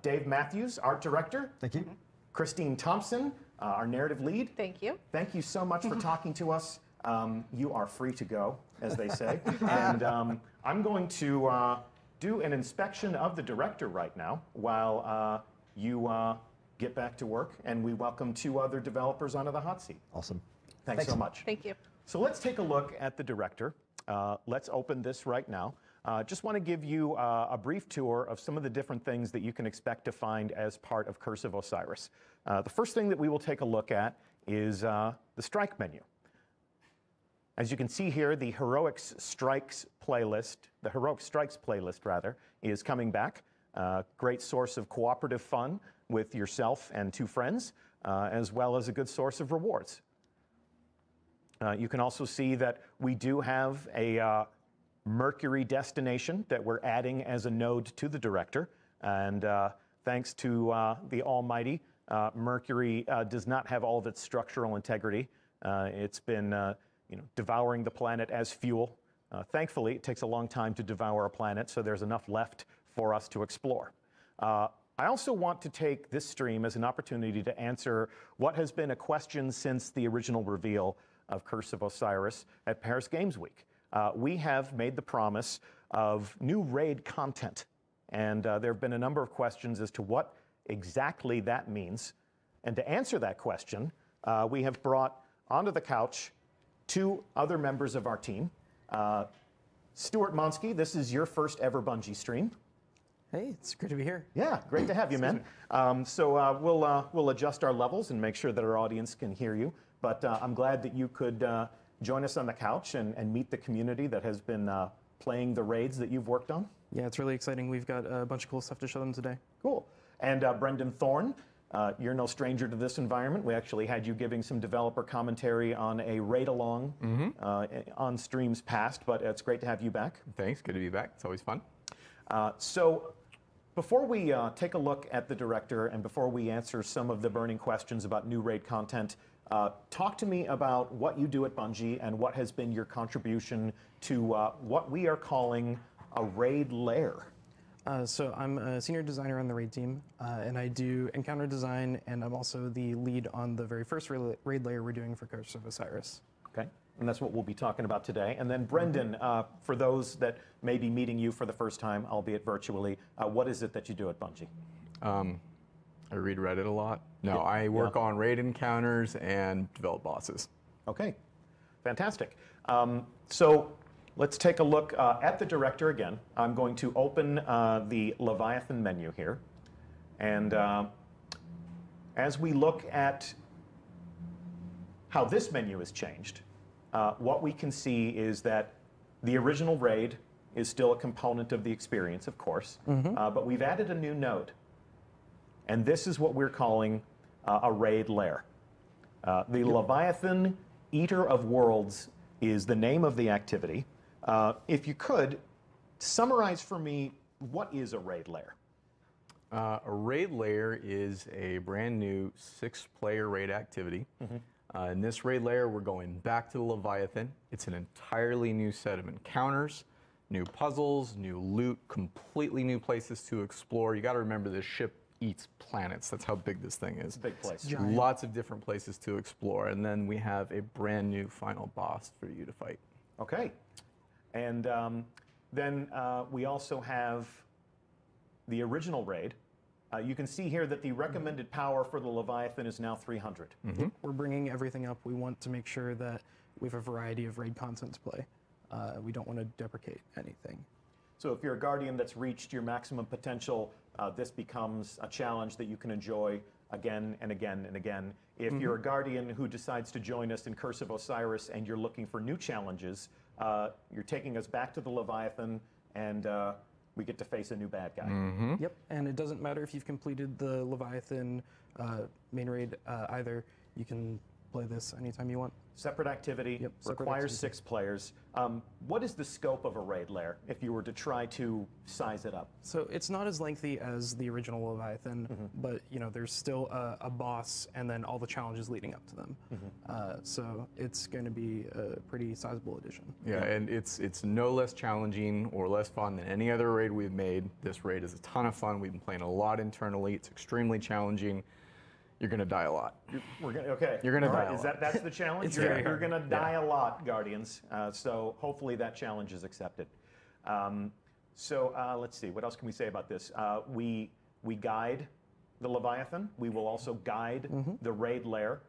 Dave Matthews, art director. Thank you. Christine Thompson, our narrative lead. Thank you. Thank you so much for talking to us. You are free to go, as they say. And I'm going to do an inspection of the director right now while you get back to work, and we welcome 2 other developers onto the hot seat. Awesome. Thanks so much. Thank you. So let's take a look at the director. Let's open this right now. Just want to give you a brief tour of some of the different things that you can expect to find as part of Curse of Osiris. The first thing that we will take a look at is the strike menu. As you can see here, the Heroics Strikes playlist, is coming back. Great source of cooperative fun with yourself and 2 friends, as well as a good source of rewards. You can also see that we do have a Mercury destination that we're adding as a node to the director. And thanks to the almighty, Mercury does not have all of its structural integrity. It's been devouring the planet as fuel. Thankfully, it takes a long time to devour a planet, so there's enough left for us to explore. I also want to take this stream as an opportunity to answer what has been a question since the original reveal of Curse of Osiris at Paris Games Week. We have made the promise of new raid content, and there have been a number of questions as to what exactly that means. And to answer that question, we have brought onto the couch 2 other members of our team. Stuart Monsky, this is your first ever Bungie stream. Hey, it's great to be here. Yeah, great to have you, man. We'll adjust our levels and make sure that our audience can hear you. But I'm glad that you could join us on the couch and meet the community that has been playing the raids that you've worked on. Yeah, it's really exciting. We've got a bunch of cool stuff to show them today. Cool. And Brendan Thorne, you're no stranger to this environment. We actually had you giving some developer commentary on a raid-along on streams past, but it's great to have you back. Thanks, good to be back. It's always fun. So before we take a look at the director and before we answer some of the burning questions about new raid content, talk to me about what you do at Bungie and what has been your contribution to what we are calling a raid lair. So I'm a senior designer on the raid team, and I do encounter design, and I'm also the lead on the very first raid layer we're doing for Curse of Osiris. Okay, and that's what we'll be talking about today. And then Brendan, for those that may be meeting you for the first time, albeit virtually, what is it that you do at Bungie? I read Reddit a lot. No, I work on raid encounters and develop bosses. Okay, fantastic. So let's take a look at the director again. I'm going to open the Leviathan menu here. And as we look at how this menu has changed, what we can see is that the original raid is still a component of the experience, of course, but we've added a new node. And this is what we're calling a raid lair. The Leviathan Eater of Worlds is the name of the activity. If you could, summarize for me, what is a raid lair? A raid lair is a brand new 6-player raid activity. In this raid lair, we're going back to the Leviathan. It's an entirely new set of encounters, new puzzles, new loot, completely new places to explore. You got to remember this ship eats planets. That's how big this thing is. Big place. Lots of different places to explore. And then we have a brand new final boss for you to fight. Okay. And then we also have the original raid. You can see here that the recommended power for the Leviathan is now 300. We're bringing everything up. We want to make sure that we have a variety of raid content to play. We don't want to deprecate anything. So if you're a Guardian that's reached your maximum potential, this becomes a challenge that you can enjoy again and again and again. If you're a Guardian who decides to join us in Curse of Osiris and you're looking for new challenges, you're taking us back to the Leviathan, and we get to face a new bad guy. Yep, and it doesn't matter if you've completed the Leviathan main raid either. You can play this anytime you want. Separate activity, requires 6 players. What is the scope of a raid lair if you were to try to size it up? So it's not as lengthy as the original Leviathan, but there's still a boss and then all the challenges leading up to them. So it's going to be a pretty sizable addition. Yeah, and it's no less challenging or less fun than any other raid we've made. This raid is a ton of fun. We've been playing a lot internally. It's extremely challenging. You're going to die a lot. You're going to die a lot. That's the challenge? You're going to die a lot, Guardians. So hopefully that challenge is accepted. Let's see. What else can we say about this? We guide the Leviathan. We will also guide the raid lair.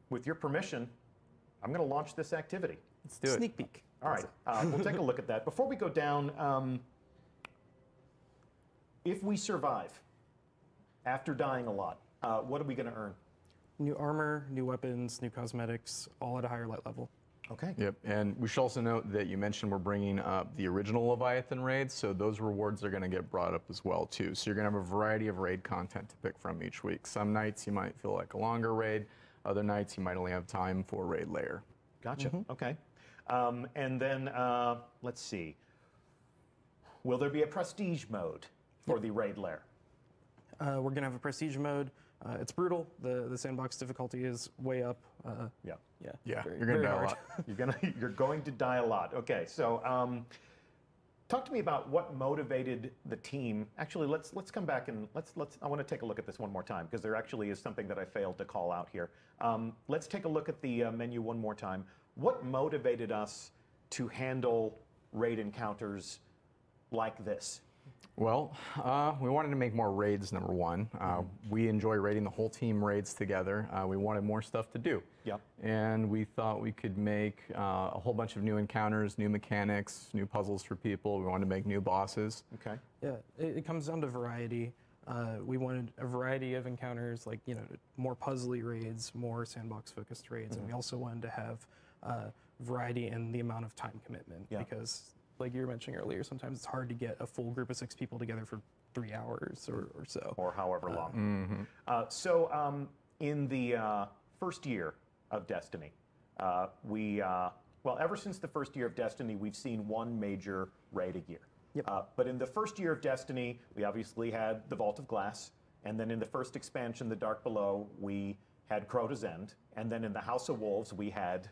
With your permission, I'm going to launch this activity. Let's do it. Sneak peek. All right, we'll take a look at that. Before we go down, if we survive after dying a lot, what are we going to earn? New armor, new weapons, new cosmetics, all at a higher light level. Okay. Yep, and we should also note that you mentioned we're bringing up the original Leviathan raids, so those rewards are going to get brought up as well too. So you're going to have a variety of raid content to pick from each week. Some nights you might feel like a longer raid, other nights you might only have time for raid layer. Gotcha. Okay. And then let's see. Will there be a prestige mode for the raid lair? We're going to have a prestige mode. It's brutal. The sandbox difficulty is way up. Yeah. Yeah, Very- you're going to very die a hard. lot. You're going to die a lot. Okay, so talk to me about what motivated the team. Actually, let's come back and I want to take a look at this one more time because there actually is something that I failed to call out here. Let's take a look at the menu one more time. What motivated us to handle raid encounters like this? Well, we wanted to make more raids, number one. We enjoy raiding the whole team raids together. We wanted more stuff to do. Yep. And we thought we could make a whole bunch of new encounters, new mechanics, new puzzles for people. We wanted to make new bosses. Okay. Yeah, it comes down to variety. We wanted a variety of encounters, like more puzzly raids, more sandbox-focused raids, and we also wanted to have variety in the amount of time commitment because, like you were mentioning earlier, sometimes it's hard to get a full group of 6 people together for 3 hours or so, or however long. So, in the first year of Destiny, well, ever since the first year of Destiny, we've seen one major raid a year. Yep. But in the first year of Destiny, we obviously had the Vault of Glass, and then in the first expansion, The Dark Below, we had Crota's End, and then in the House of Wolves, we had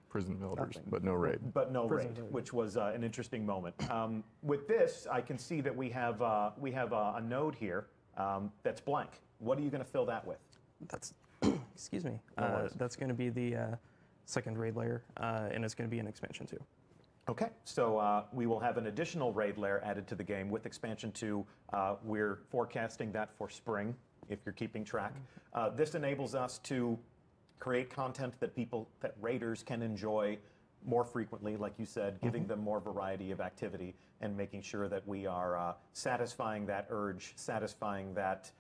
Prison Builders, but no raid. But no raid, which was an interesting moment. With this, I can see that we have a node here that's blank. What are you going to fill that with? That's, excuse me, that's going to be the second raid layer, and it's going to be an expansion too. Okay, so we will have an additional raid layer added to the game with expansion 2. We're forecasting that for spring, if you're keeping track. This enables us to create content that raiders can enjoy more frequently, like you said, giving them more variety of activity and making sure that we are satisfying that urge, satisfying that,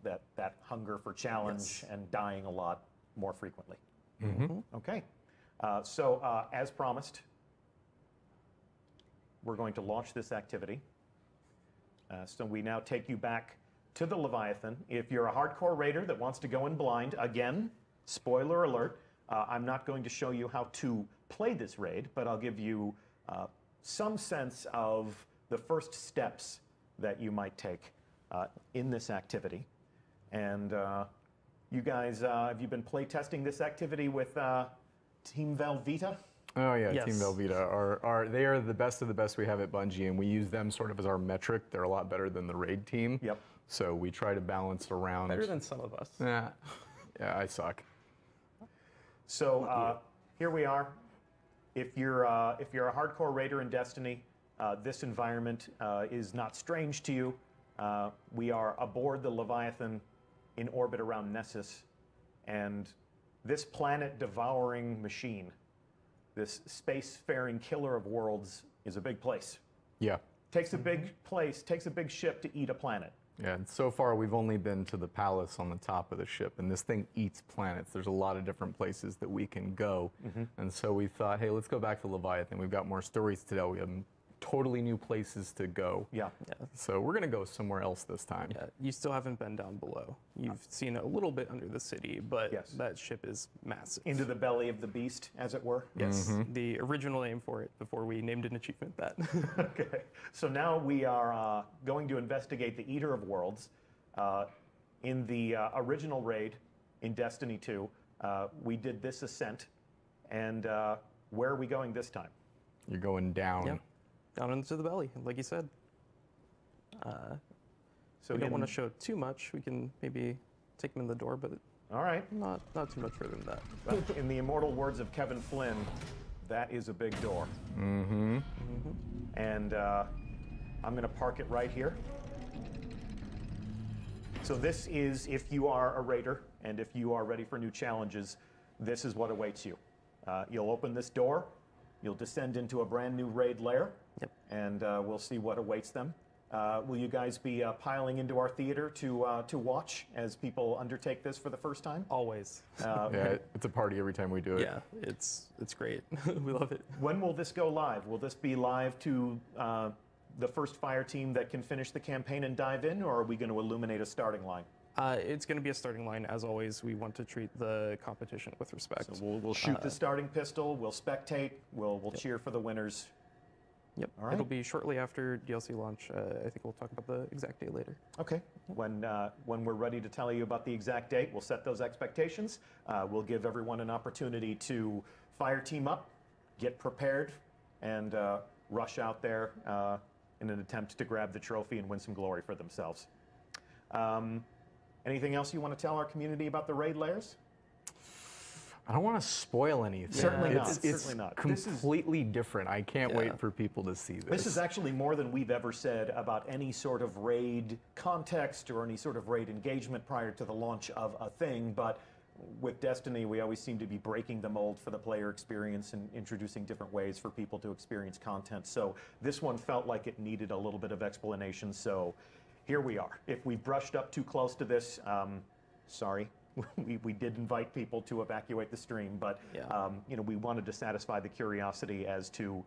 that hunger for challenge and dying a lot more frequently. Okay, so as promised, we're going to launch this activity. So we now take you back to the Leviathan. If you're a hardcore raider that wants to go in blind, again, spoiler alert, I'm not going to show you how to play this raid, but I'll give you some sense of the first steps that you might take in this activity. And you guys, have you been play testing this activity with Team Velveeta? Oh yeah, Yes. Team Velveeta they are the best of the best we have at Bungie, and we use them sort of as our metric. They're a lot better than the raid team. Yep. So we try to balance around. Better than some of us. Yeah, I suck. So here we are. If you're a hardcore raider in Destiny, this environment is not strange to you. We are aboard the Leviathan in orbit around Nessus, and this planet-devouring machine, this space-faring killer of worlds, is a big place. Yeah. Takes a big place, takes a big ship to eat a planet. Yeah, and so far we've only been to the palace on the top of the ship, and this thing eats planets. There's a lot of different places that we can go, and so we thought, hey, let's go back to Leviathan. We've got more stories to tell. We have totally new places to go. Yeah. So we're gonna go somewhere else this time. Yeah, you still haven't been down below. You've seen a little bit under the city, but that ship is massive. Into the belly of the beast, as it were. Yes, the original name for it before we named an achievement that. Okay, so now we are going to investigate the Eater of Worlds. In the original raid in Destiny 2, we did this ascent, and where are we going this time? You're going down. Yeah. Down into the belly, like you said. So we don't want to show too much. We can maybe take them in the door, but all right, not too much further than that. But in the immortal words of Kevin Flynn, that is a big door. And I'm going to park it right here. So this is, if you are a raider and if you are ready for new challenges, this is what awaits you. You'll open this door, You'll descend into a brand new raid lair, and we'll see what awaits them. Will you guys be piling into our theater to watch as people undertake this for the first time? Always. Yeah, it's a party every time we do it. Yeah, it's great. We love it. When will this go live? Will this be live to the first fire team that can finish the campaign and dive in, or are we going to illuminate a starting line? It's going to be a starting line. As always, we want to treat the competition with respect. So we'll shoot the starting pistol, we'll spectate, we'll cheer for the winners. Yep. All right. It'll be shortly after DLC launch. I think we'll talk about the exact date later. Okay. When we're ready to tell you about the exact date, we'll set those expectations. We'll give everyone an opportunity to fire team up, get prepared, and rush out there in an attempt to grab the trophy and win some glory for themselves. Anything else you want to tell our community about the raid lairs? I don't want to spoil anything. Certainly not. It's Certainly not. completely different. I can't wait for people to see this. This is actually more than we've ever said about any sort of raid context or any sort of raid engagement prior to the launch of a thing, but with Destiny, we always seem to be breaking the mold for the player experience and introducing different ways for people to experience content. So this one felt like it needed a little bit of explanation, so here we are. If we brushed up too close to this, sorry. We did invite people to evacuate the stream, but you know, we wanted to satisfy the curiosity as to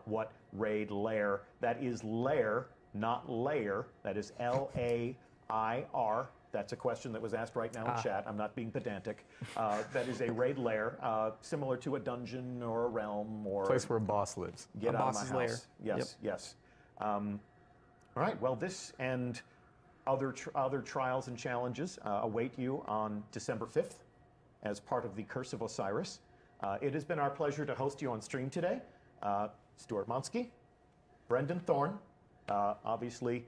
what raid lair. That is lair, not layer. That is L-A-I-R. That's a question that was asked right now in chat. I'm not being pedantic. That is a raid lair, similar to a dungeon or a realm or place where a boss lives. Get a out of boss's my house. lair. Yes, yes. All right. Well, this and other trials and challenges await you on December 5th as part of the Curse of Osiris. It has been our pleasure to host you on stream today. Stuart Monsky, Brendan Thorne, obviously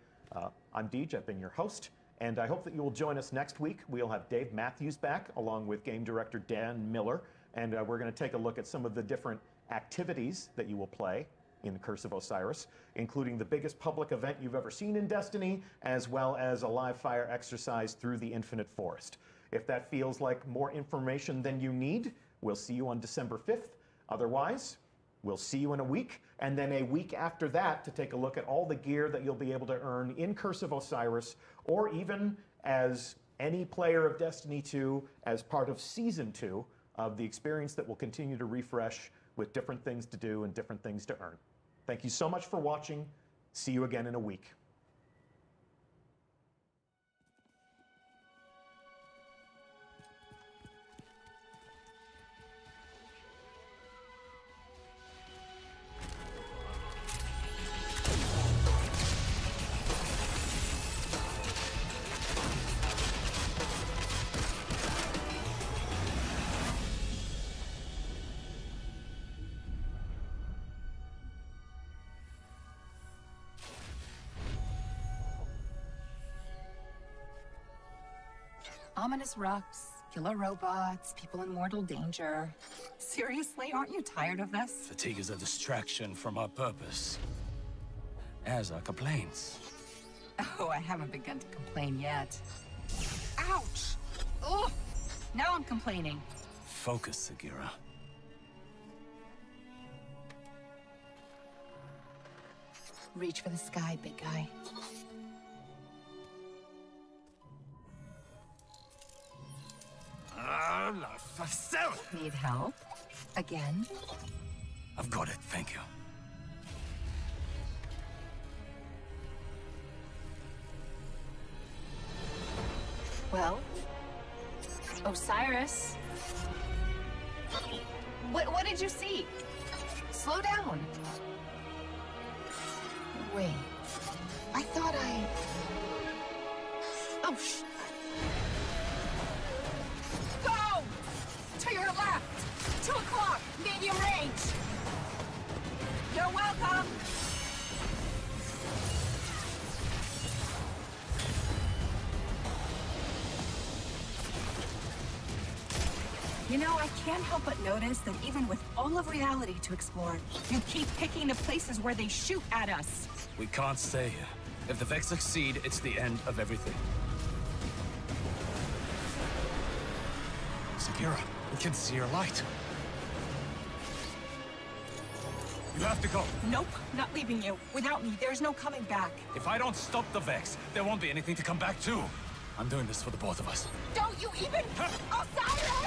I'm Deej, I've been your host, and I hope that you will join us next week. We'll have Dave Matthews back along with game director Dan Miller, and we're going to take a look at some of the different activities that you will play in Curse of Osiris, including the biggest public event you've ever seen in Destiny, as well as a live fire exercise through the Infinite Forest. If that feels like more information than you need, we'll see you on December 5th. Otherwise, we'll see you in a week, and then a week after that to take a look at all the gear that you'll be able to earn in Curse of Osiris, or even as any player of Destiny 2 as part of Season 2 of the experience that will continue to refresh with different things to do and different things to earn. Thank you so much for watching. See you again in a week. Ominous rocks, killer robots, people in mortal danger. Seriously, aren't you tired of this? Fatigue is a distraction from our purpose. As are complaints. Oh, I haven't begun to complain yet. Ouch! Ugh! Now I'm complaining. Focus, Sagira. Reach for the sky, big guy. Need help? Again? I've got it, thank you. Well, Osiris. What did you see? Slow down. Wait. I thought I... Oh, Go! To your left! 2 o'clock, medium range! You're welcome! You know, I can't help but notice that even with all of reality to explore, you keep picking the places where they shoot at us. We can't stay here. If the Vex succeed, it's the end of everything. Sagira, we can see your light. You have to go. Nope, not leaving you. Without me, there's no coming back. If I don't stop the Vex, there won't be anything to come back to. I'm doing this for the both of us. Don't you even... Osiris!